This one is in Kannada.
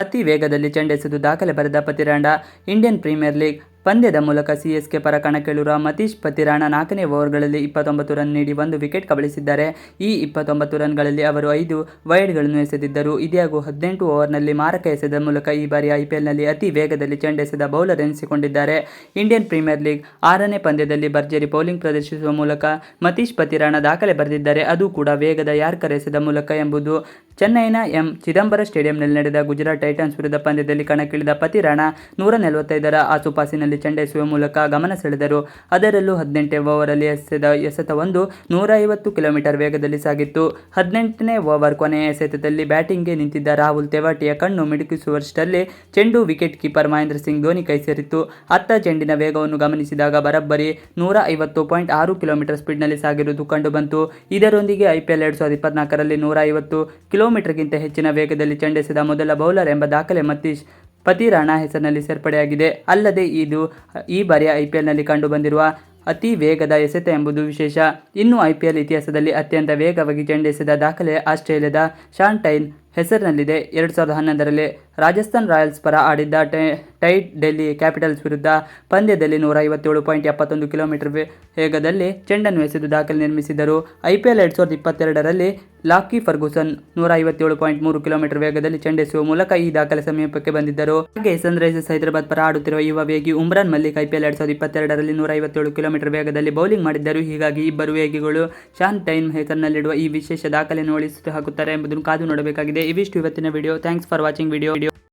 ಅತಿ ವೇಗದಲ್ಲಿ ಚೆಂಡೆಸೆದು ದಾಖಲೆ ಬರೆದ ಪತಿರಾಣ. ಇಂಡಿಯನ್ ಪ್ರೀಮಿಯರ್ ಲೀಗ್ ಪಂದ್ಯದ ಮೂಲಕ ಸಿಎಸ್ಕೆ ಪರ ಕಣಕ್ಕಿಳಿರುವ ಮತೀಶ್ ಪತಿರಾಣ 4ನೇ ಓವರ್ಗಳಲ್ಲಿ 29 ರನ್ ನೀಡಿ 1 ವಿಕೆಟ್ ಕಬಳಿಸಿದ್ದಾರೆ. ಈ 29 ರನ್ಗಳಲ್ಲಿ ಅವರು 5 ವೈಡ್ಗಳನ್ನು ಎಸೆದಿದ್ದರು. ಇದ್ಯಾಗೂ 18 ಓವರ್ನಲ್ಲಿ ಮಾರಕ ಎಸೆದ ಮೂಲಕ ಈ ಬಾರಿ ಐಪಿಎಲ್ನಲ್ಲಿ ಅತಿ ವೇಗದಲ್ಲಿ ಚೆಂಡೆಸೆದ ಬೌಲರ್ ಎನಿಸಿಕೊಂಡಿದ್ದಾರೆ. ಇಂಡಿಯನ್ ಪ್ರೀಮಿಯರ್ ಲೀಗ್ 6ನೇ ಪಂದ್ಯದಲ್ಲಿ ಭರ್ಜರಿ ಬೌಲಿಂಗ್ ಪ್ರದರ್ಶಿಸುವ ಮೂಲಕ ಮತೀಶ್ ಪತಿರಾಣ ದಾಖಲೆ ಬರೆದಿದ್ದಾರೆ. ಅದು ಕೂಡ ವೇಗದ ಯಾರ್ಕರ್ ಎಸೆದ ಮೂಲಕ ಎಂಬುದು ಚೆನ್ನೈನ ಎಂ ಚಿದಂಬರ ಸ್ಟೇಡಿಯಂನಲ್ಲಿ ನಡೆದ ಗುಜರಾತ್ ಟೈಟನ್ಸ್ ವಿರುದ್ಧ ಪಂದ್ಯದಲ್ಲಿ ಕಣಕ್ಕಿಳಿದ ಪತಿರಾಣ 145ರ ಆಸುಪಾಸಿನಲ್ಲಿ ಚೆಂಡೆಸೆಯುವ ಮೂಲಕ ಗಮನ ಸೆಳೆದರು. ಅದರಲ್ಲೂ 18ನೇ ಓವರಲ್ಲಿ ಎಸೆತವೊಂದು 150 ಕಿಲೋಮೀಟರ್ ವೇಗದಲ್ಲಿ ಸಾಗಿತ್ತು. 18ನೇ ಓವರ್ ಕೊನೆಯ ಎಸೆತದಲ್ಲಿ ಬ್ಯಾಟಿಂಗ್ಗೆ ನಿಂತಿದ್ದ ರಾಹುಲ್ ತೆವಾಟಿಯ ಕಣ್ಣು ಮಿಟುಕಿಸುವಷ್ಟರಲ್ಲಿ ಚೆಂಡು ವಿಕೆಟ್ ಕೀಪರ್ ಮಹೇಂದ್ರ ಸಿಂಗ್ ಧೋನಿ ಕೈ ಸೇರಿತ್ತು. ಅತ್ತ ಚೆಂಡಿನ ವೇಗವನ್ನು ಗಮನಿಸಿದಾಗ ಬರೋಬ್ಬರಿ 150.6 ಕಿಲೋಮೀಟರ್ ಸ್ಪೀಡ್ನಲ್ಲಿ ಸಾಗಿರುವುದು ಕಂಡುಬಂತು. ಇದರೊಂದಿಗೆ ಐಪಿಎಲ್ 2024ರಲ್ಲಿ 150 ಕಿಲೋಮೀಟರ್ಗಿಂತ ಹೆಚ್ಚಿನ ವೇಗದಲ್ಲಿ ಚೆಂಡೆಸೆದ ಮೊದಲ ಬೌಲರ್ ಎಂಬ ದಾಖಲೆ ಮತೀಶ್ ಪತಿರಾಣ ಹೆಸರಿನಲ್ಲಿ ಸೇರ್ಪಡೆಯಾಗಿದೆ. ಅಲ್ಲದೆ ಇದು ಈ ಬಾರಿಯ ಐಪಿಎಲ್ನಲ್ಲಿ ಕಂಡುಬಂದಿರುವ ಅತಿ ವೇಗದ ಎಸೆತ ಎಂಬುದು ವಿಶೇಷ. ಇನ್ನು ಐಪಿಎಲ್ ಇತಿಹಾಸದಲ್ಲಿ ಅತ್ಯಂತ ವೇಗವಾಗಿ ಚೆಂಡೆಸೆದ ದಾಖಲೆ ಆಸ್ಟ್ರೇಲಿಯಾದ ಶಾನ್ ಟೈನ್ ಹೆಸರಿನಲ್ಲಿದೆ. 2011ರಲ್ಲಿ ರಾಜಸ್ಥಾನ್ ರಾಯಲ್ಸ್ ಪರ ಆಡಿದ್ದ ಟೈಟ್ ಡೆಲ್ಲಿ ಕ್ಯಾಪಿಟಲ್ಸ್ ವಿರುದ್ಧ ಪಂದ್ಯದಲ್ಲಿ 157.71 ಕಿಲೋಮೀಟರ್ ವೇಗದಲ್ಲಿ ಚೆಂಡನ್ನು ಎಸೆದು ದಾಖಲೆ ನಿರ್ಮಿಸಿದರು. ಐಪಿಎಲ್ 2022ರಲ್ಲಿ ಲಾಕಿ ಫರ್ಗೂಸನ್ 157.3 ಕಿಲೋಮೀಟರ್ ವೇಗದಲ್ಲಿ ಚೆಂಡೆಸೆಯುವ ಮೂಲಕ ಈ ದಾಖಲೆ ಸಮೀಪಕ್ಕೆ ಬಂದಿದ್ದರು. ಹಾಗೆ ಸನ್ರೈಸರ್ಸ್ ಹೈದರಾಬಾದ್ ಪರ ಆಡುತ್ತಿರುವ ಯುವ ವೇಗಿ ಉಮ್ರಾನ್ ಮಲ್ಲಿಕ್ ಐಪಿಎಲ್ 2022ರಲ್ಲಿ 157 ಕಿಲೋಮೀಟರ್ ವೇಗದಲ್ಲಿ ಬೌಲಿಂಗ್ ಮಾಡಿದ್ದರು. ಹೀಗಾಗಿ ಇಬ್ಬರು ವೇಗಿಗಳು ಶಾನ್ ಟೈನ್ ಹೆಸರಿನಲ್ಲಿರುವ ಈ ವಿಶೇಷ ದಾಖಲೆಯನ್ನು ಉಳಿಸಿ ಹಾಕುತ್ತಾರೆ ಎಂಬುದನ್ನು ಕಾದು ನೋಡಬೇಕಾಗಿದೆ. ಇವಿಷ್ಟು ಇವತ್ತಿನ video. Thanks for watching video.